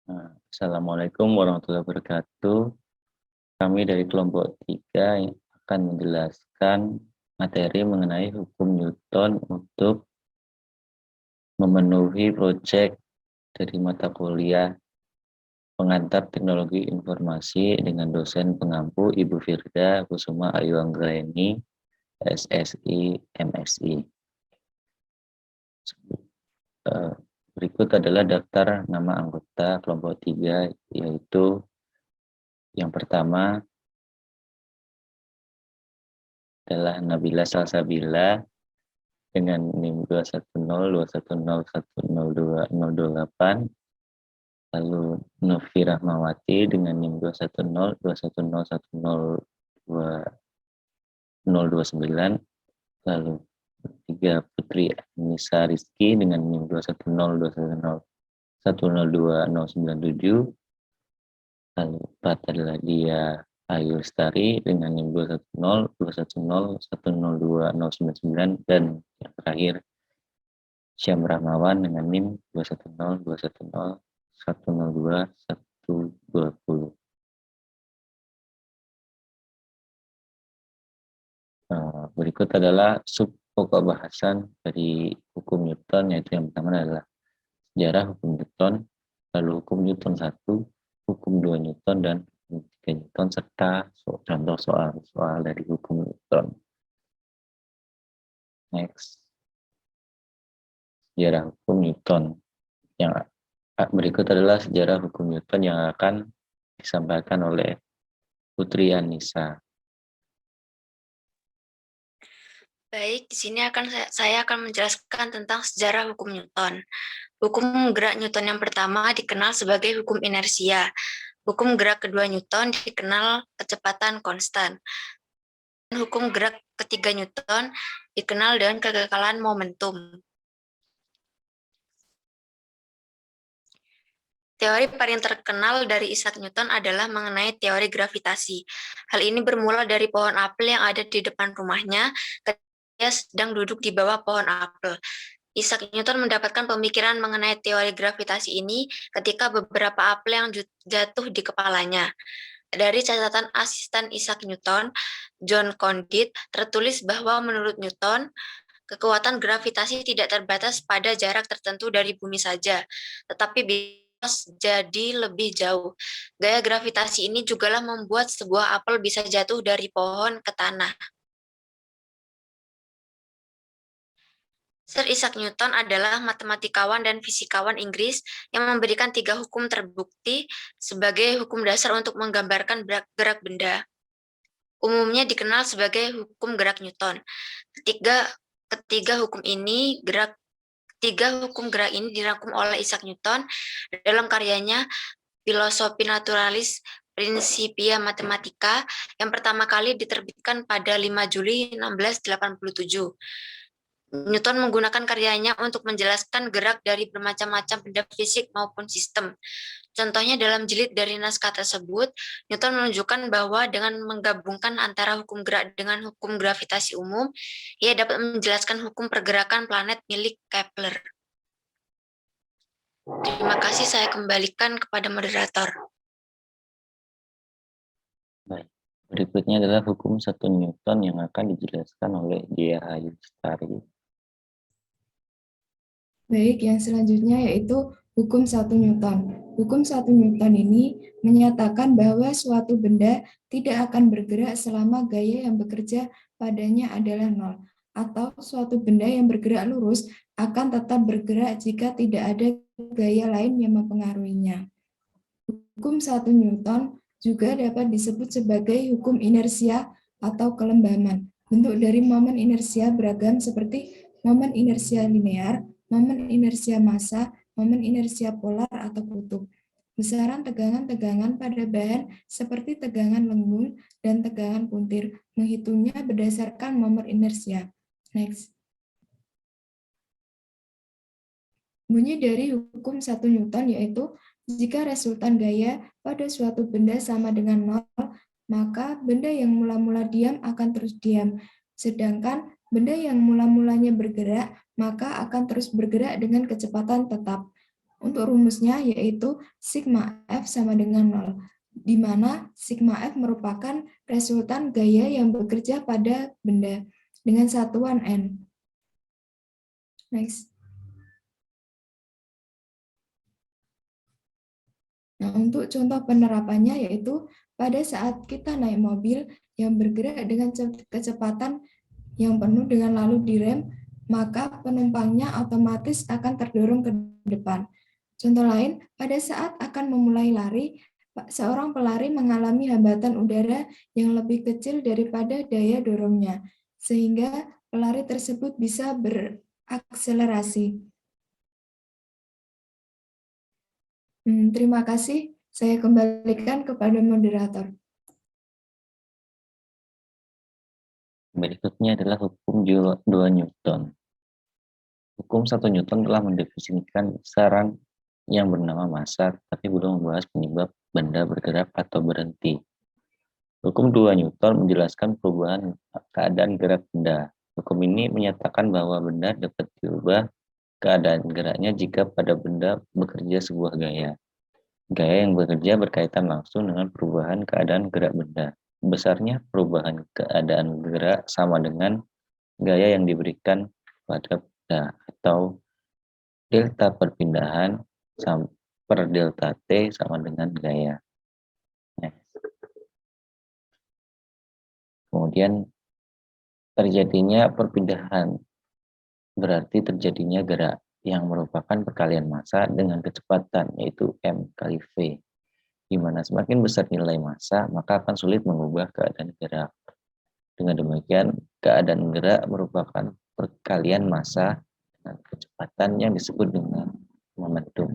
Assalamualaikum warahmatullahi wabarakatuh. Kami dari kelompok 3 yang akan menjelaskan materi mengenai hukum Newton untuk memenuhi proyek dari mata kuliah pengantar teknologi informasi dengan dosen pengampu Ibu Firda Kusuma Ayu Anggraeni, SSI, MSI. Berikut adalah daftar nama anggota kelompok 3, yaitu yang pertama adalah Nabila Salsabila dengan NIM 21021010208, lalu Novi Rahmawati dengan NIM 21021010209, lalu ketiga Putri Anissa Rizky dengan NIM 21021010297, lalu empat adalah Dia Ayu Lestari dengan NIM 21021010299, dan yang terakhir Syam Rahmawan dengan NIM 21021010220. Berikut adalah sub pokok bahasan dari hukum Newton, yaitu yang pertama adalah sejarah hukum Newton, lalu hukum Newton 1, hukum 2 Newton, dan hukum 3 Newton, serta contoh soal-soal dari hukum Newton. Next. Sejarah hukum Newton. Yang berikut adalah sejarah hukum Newton yang akan disampaikan oleh Putri Anissa. Baik, di sini saya akan menjelaskan tentang sejarah hukum Newton. Hukum gerak Newton yang pertama dikenal sebagai hukum inersia. Hukum gerak kedua Newton dikenal kecepatan konstan. Hukum gerak ketiga Newton dikenal dengan kekekalan momentum. Teori paling terkenal dari Isaac Newton adalah mengenai teori gravitasi. Hal ini bermula dari pohon apel yang ada di depan rumahnya ketika dia sedang duduk di bawah pohon apel. Isaac Newton mendapatkan pemikiran mengenai teori gravitasi ini ketika beberapa apel yang jatuh di kepalanya. Dari catatan asisten Isaac Newton, John Condit, tertulis bahwa menurut Newton, kekuatan gravitasi tidak terbatas pada jarak tertentu dari bumi saja, tetapi bisa jadi lebih jauh. Gaya gravitasi ini jugalah membuat sebuah apel bisa jatuh dari pohon ke tanah. Sir Isaac Newton adalah matematikawan dan fisikawan Inggris yang memberikan 3 hukum terbukti sebagai hukum dasar untuk menggambarkan gerak benda. Umumnya dikenal sebagai hukum gerak Newton. Ketiga hukum gerak ini dirangkum oleh Isaac Newton dalam karyanya Filosofi Naturalis Principia Mathematica yang pertama kali diterbitkan pada 5 Juli 1687. Newton menggunakan karyanya untuk menjelaskan gerak dari bermacam-macam benda fisik maupun sistem. Contohnya dalam jilid dari naskah tersebut, Newton menunjukkan bahwa dengan menggabungkan antara hukum gerak dengan hukum gravitasi umum, ia dapat menjelaskan hukum pergerakan planet milik Kepler. Terima kasih, saya kembalikan kepada moderator. Baik. Berikutnya adalah hukum 1 Newton yang akan dijelaskan oleh Dia Ayu Lestari. Baik, yang selanjutnya yaitu hukum 1 Newton. Hukum 1 Newton ini menyatakan bahwa suatu benda tidak akan bergerak selama gaya yang bekerja padanya adalah 0, atau suatu benda yang bergerak lurus akan tetap bergerak jika tidak ada gaya lain yang mempengaruhinya. Hukum 1 Newton juga dapat disebut sebagai hukum inersia atau kelembaman. Bentuk dari momen inersia beragam seperti momen inersia linear, momen inersia massa, momen inersia polar atau kutub. Besaran tegangan-tegangan pada bahan seperti tegangan lengkung dan tegangan puntir, menghitungnya berdasarkan momen inersia. Next. Bunyi dari hukum 1 Newton yaitu, jika resultan gaya pada suatu benda sama dengan 0, maka benda yang mula-mula diam akan terus diam. Sedangkan benda yang mula-mulanya bergerak, maka akan terus bergerak dengan kecepatan tetap. Untuk rumusnya yaitu sigma F sama dengan 0, di mana sigma F merupakan resultan gaya yang bekerja pada benda dengan satuan N. Next. Nah, untuk contoh penerapannya yaitu pada saat kita naik mobil yang bergerak dengan kecepatan yang penuh dengan lalu direm, maka penumpangnya otomatis akan terdorong ke depan. Contoh lain, pada saat akan memulai lari, seorang pelari mengalami hambatan udara yang lebih kecil daripada daya dorongnya, sehingga pelari tersebut bisa berakselerasi. Terima kasih. Saya kembalikan kepada moderator. Berikutnya adalah hukum 2 Newton. Hukum 1 Newton telah mendefinisikan besaran yang bernama massa, tapi belum membahas penyebab benda bergerak atau berhenti. Hukum 2 Newton menjelaskan perubahan keadaan gerak benda. Hukum ini menyatakan bahwa benda dapat diubah keadaan geraknya jika pada benda bekerja sebuah gaya. Gaya yang bekerja berkaitan langsung dengan perubahan keadaan gerak benda. Besarnya perubahan keadaan gerak sama dengan gaya yang diberikan pada benda, atau delta perpindahan per delta T sama dengan gaya. Kemudian terjadinya perpindahan berarti terjadinya gerak yang merupakan perkalian massa dengan kecepatan, yaitu M kali V, di mana semakin besar nilai massa maka akan sulit mengubah keadaan gerak. Dengan demikian, keadaan gerak merupakan perkalian massa dengan kecepatan yang disebut dengan momentum.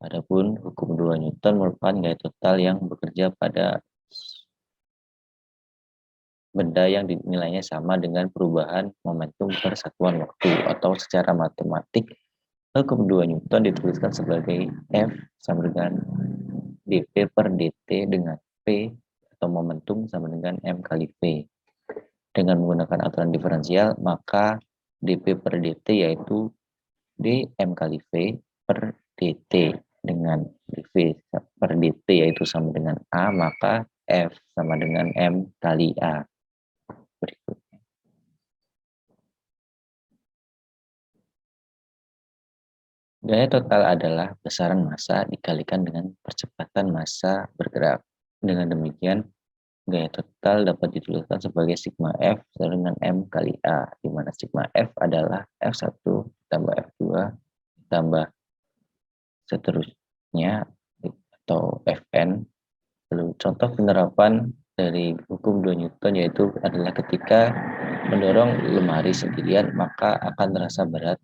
Adapun hukum 2 Newton merupakan gaya total yang bekerja pada benda yang nilainya sama dengan perubahan momentum per satuan waktu, atau secara matematik hukum 2 Newton dituliskan sebagai F sama dengan dP per dt dengan P atau momentum sama dengan M kali V. Dengan menggunakan aturan diferensial, maka dP per dt yaitu dm kali V per dt, dengan dV per dt yaitu sama dengan A, maka F sama dengan M kali A. Berikutnya. Gaya total adalah besaran massa dikalikan dengan percepatan massa bergerak. Dengan demikian, gaya total dapat dituliskan sebagai sigma F sama dengan M kali A, di mana sigma F adalah F1 tambah F2 tambah seterusnya atau Fn. Lalu contoh penerapan dari hukum 2 Newton yaitu adalah ketika mendorong lemari sendirian, maka akan terasa berat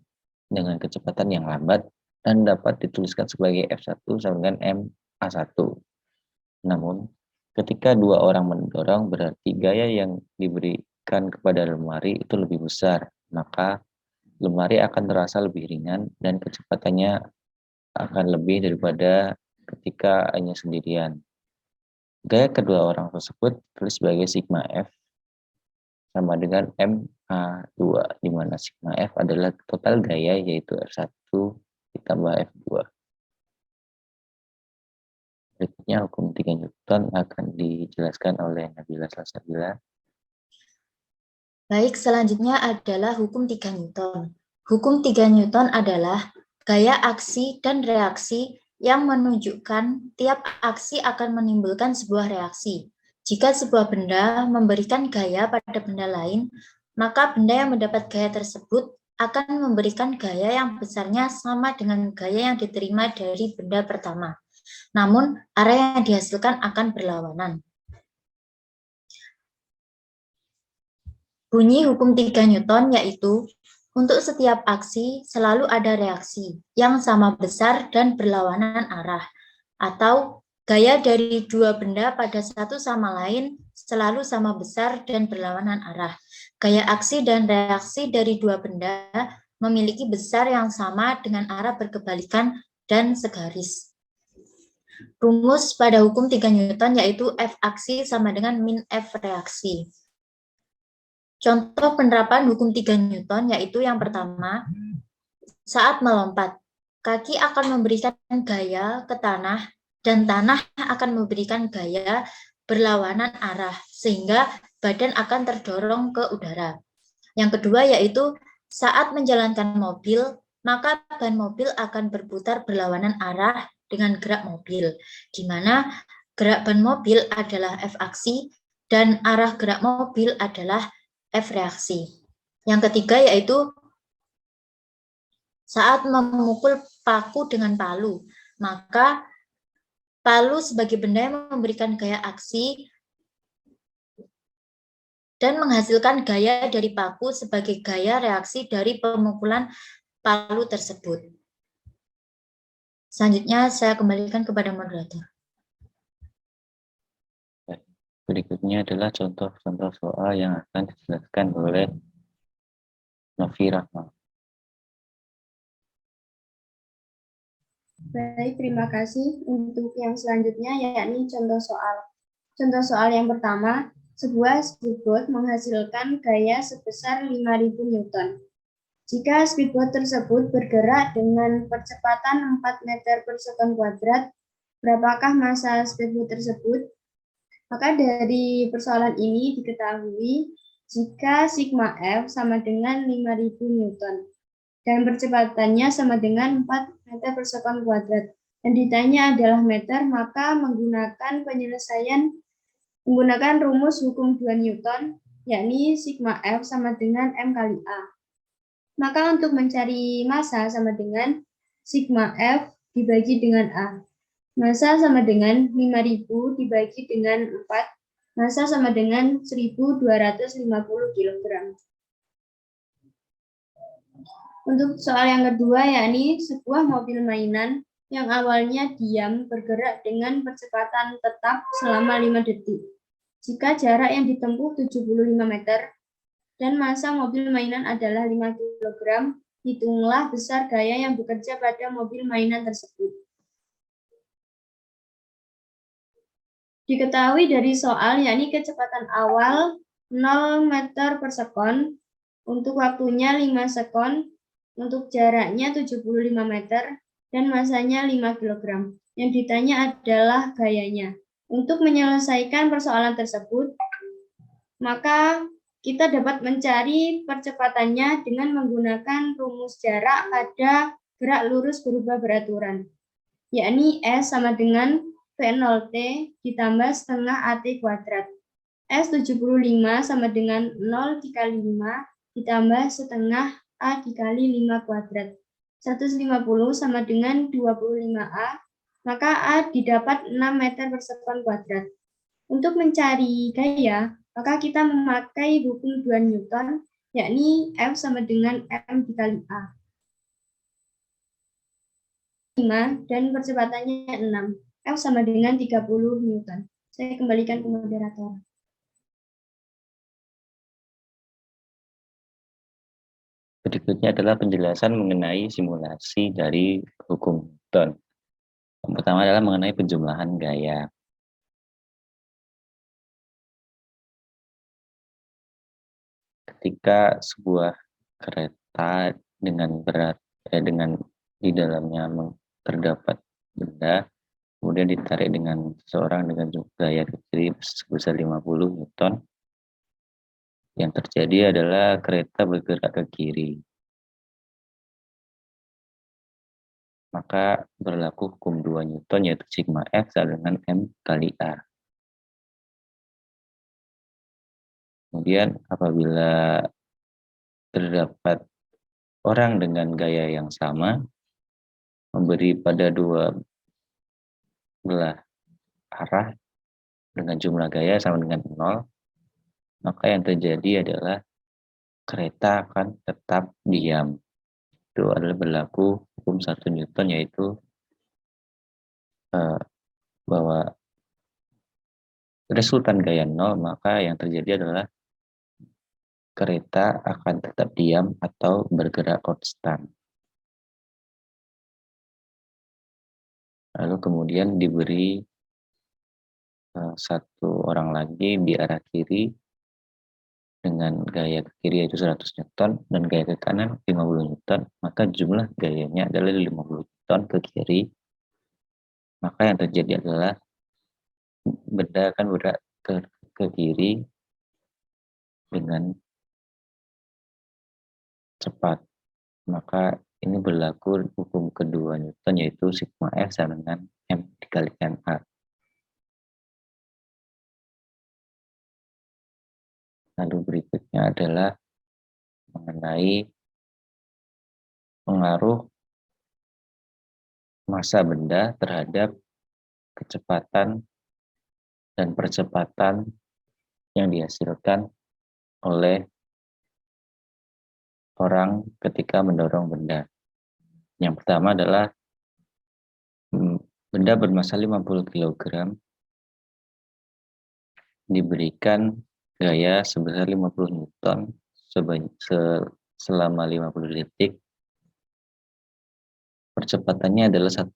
dengan kecepatan yang lambat dan dapat dituliskan sebagai F1 sama dengan MA1. Namun, ketika dua orang mendorong, berarti gaya yang diberikan kepada lemari itu lebih besar, maka lemari akan terasa lebih ringan dan kecepatannya akan lebih daripada ketika hanya sendirian. Gaya kedua orang tersebut ditulis sebagai sigma F sama dengan MA2, di mana sigma F adalah total gaya yaitu F1 ditambah F2. Berikutnya hukum 3 Newton akan dijelaskan oleh Nabila Salsabila. Baik, selanjutnya adalah hukum 3 Newton. Hukum 3 Newton adalah gaya aksi dan reaksi yang menunjukkan tiap aksi akan menimbulkan sebuah reaksi. Jika sebuah benda memberikan gaya pada benda lain, maka benda yang mendapat gaya tersebut akan memberikan gaya yang besarnya sama dengan gaya yang diterima dari benda pertama. Namun, arah yang dihasilkan akan berlawanan. Bunyi hukum 3 Newton yaitu, untuk setiap aksi selalu ada reaksi yang sama besar dan berlawanan arah, atau gaya dari dua benda pada satu sama lain selalu sama besar dan berlawanan arah. Gaya aksi dan reaksi dari dua benda memiliki besar yang sama dengan arah berkebalikan dan segaris. Rumus pada hukum 3 Newton yaitu F aksi sama dengan min F reaksi. Contoh penerapan hukum 3 Newton yaitu yang pertama, saat melompat, kaki akan memberikan gaya ke tanah dan tanah akan memberikan gaya berlawanan arah sehingga badan akan terdorong ke udara. Yang kedua yaitu saat menjalankan mobil, maka ban mobil akan berputar berlawanan arah dengan gerak mobil, di mana gerak ban mobil adalah F aksi dan arah gerak mobil adalah F reaksi. Yang ketiga yaitu saat memukul paku dengan palu, maka palu sebagai benda yang memberikan gaya aksi dan menghasilkan gaya dari paku sebagai gaya reaksi dari pemukulan palu tersebut. Selanjutnya saya kembalikan kepada moderator. Berikutnya adalah contoh-contoh soal yang akan dijelaskan oleh Novi Rahma. Baik, terima kasih. Untuk yang selanjutnya yakni contoh soal. Contoh soal yang pertama, sebuah speedboat menghasilkan gaya sebesar 5.000 Newton. Jika speedboat tersebut bergerak dengan percepatan 4 meter per sekon kuadrat, berapakah massa speedboat tersebut? Maka dari persoalan ini diketahui jika sigma F sama dengan 5.000 Newton dan percepatannya sama dengan 4 meter per sekon kuadrat dan ditanya adalah meter, maka menggunakan rumus hukum 2 Newton, yakni sigma F sama dengan M kali A. Maka untuk mencari massa sama dengan sigma F dibagi dengan A. Massa sama dengan 5.000 dibagi dengan 4, massa sama dengan 1.250 kg. Untuk soal yang kedua, yakni sebuah mobil mainan yang awalnya diam bergerak dengan percepatan tetap selama 5 detik. Jika jarak yang ditempuh 75 meter dan massa mobil mainan adalah 5 kg, hitunglah besar gaya yang bekerja pada mobil mainan tersebut. Diketahui dari soal, yakni kecepatan awal 0 meter per sekon, untuk waktunya 5 sekon, untuk jaraknya 75 meter, dan massanya 5 kg. Yang ditanya adalah gayanya. Untuk menyelesaikan persoalan tersebut, maka kita dapat mencari percepatannya dengan menggunakan rumus jarak pada gerak lurus berubah beraturan, yakni S sama dengan V0T ditambah setengah AT kuadrat. S 75 sama dengan 0 dikali 5 ditambah setengah A dikali 5 kuadrat. 150 sama dengan 25A, maka A didapat 6 meter per sekon kuadrat. Untuk mencari gaya, maka kita memakai hukum 2 Newton, yakni F sama dengan M dikali A. 5 dan percepatannya 6. F sama dengan 30 Newton. Saya kembalikan ke moderator. Berikutnya adalah penjelasan mengenai simulasi dari hukum Newton. Yang pertama adalah mengenai penjumlahan gaya. Ketika sebuah kereta dengan berat di dalamnya terdapat benda, kemudian ditarik dengan seseorang dengan gaya ke kiri sebesar 50 Newton, yang terjadi adalah kereta bergerak ke kiri. Maka berlaku hukum 2 Newton, yaitu sigma F sama dengan M kali A. Kemudian apabila terdapat orang dengan gaya yang sama, memberi pada dua belah arah dengan jumlah gaya sama dengan 0, maka yang terjadi adalah kereta akan tetap diam. Itu adalah berlaku hukum 1 Newton, yaitu bahwa resultan gaya 0, maka yang terjadi adalah kereta akan tetap diam atau bergerak konstan. Lalu kemudian diberi satu orang lagi di arah kiri dengan gaya ke kiri yaitu 100 Newton dan gaya ke kanan 50 Newton, maka jumlah gayanya adalah 50 Newton ke kiri, maka yang terjadi adalah benda akan bergerak ke kiri dengan cepat. Maka ini berlaku hukum kedua Newton, yaitu sigma F sama dengan M dikalikan A. Lalu berikutnya adalah mengenai pengaruh massa benda terhadap kecepatan dan percepatan yang dihasilkan oleh orang ketika mendorong benda. Yang pertama adalah benda bermassa 50 kg diberikan gaya sebesar 50 Newton selama 50 detik. Percepatannya adalah 1,0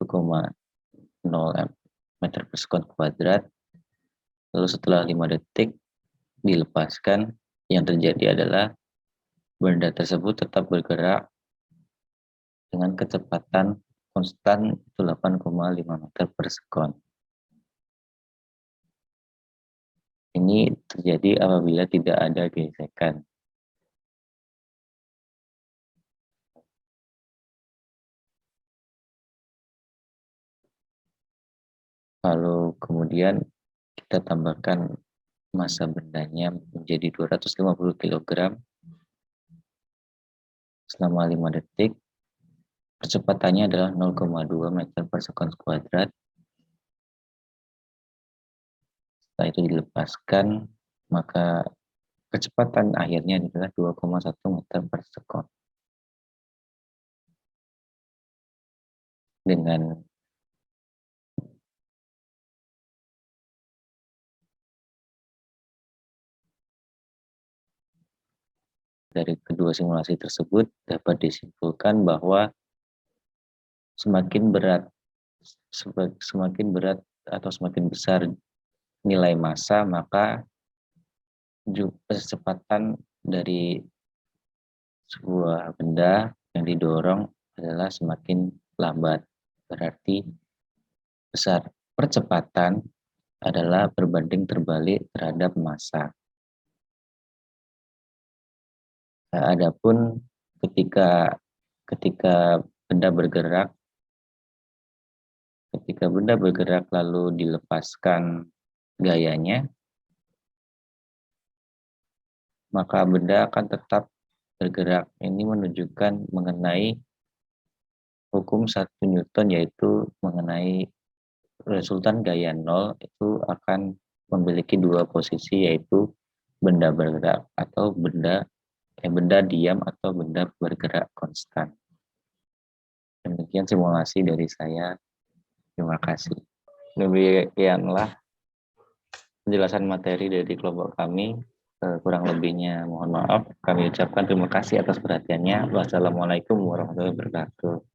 meter per sekon kuadrat. Lalu setelah 5 detik dilepaskan, yang terjadi adalah benda tersebut tetap bergerak dengan kecepatan konstan 8,5 meter per sekon. Ini terjadi apabila tidak ada gesekan. Lalu kemudian kita tambahkan massa bendanya menjadi 250 kg selama 5 detik. Percepatannya adalah 0,2 meter per sekon kuadrat. Setelah itu dilepaskan, maka kecepatan akhirnya adalah 2,1 meter per sekon. Dengan dari kedua simulasi tersebut dapat disimpulkan bahwa semakin berat atau semakin besar nilai massa, maka kecepatan dari sebuah benda yang didorong adalah semakin lambat. Berarti besar percepatan adalah berbanding terbalik terhadap massa. Nah, adapun ketika benda bergerak lalu dilepaskan gayanya, maka benda akan tetap bergerak. Ini menunjukkan mengenai hukum 1 Newton, yaitu mengenai resultan gaya 0 itu akan memiliki dua posisi, yaitu benda bergerak atau benda diam atau benda bergerak konstan. Demikian simulasi dari saya. Terima kasih. Demikianlah penjelasan materi dari kelompok kami. Kurang lebihnya mohon maaf. Kami ucapkan terima kasih atas perhatiannya. Wassalamualaikum warahmatullahi wabarakatuh.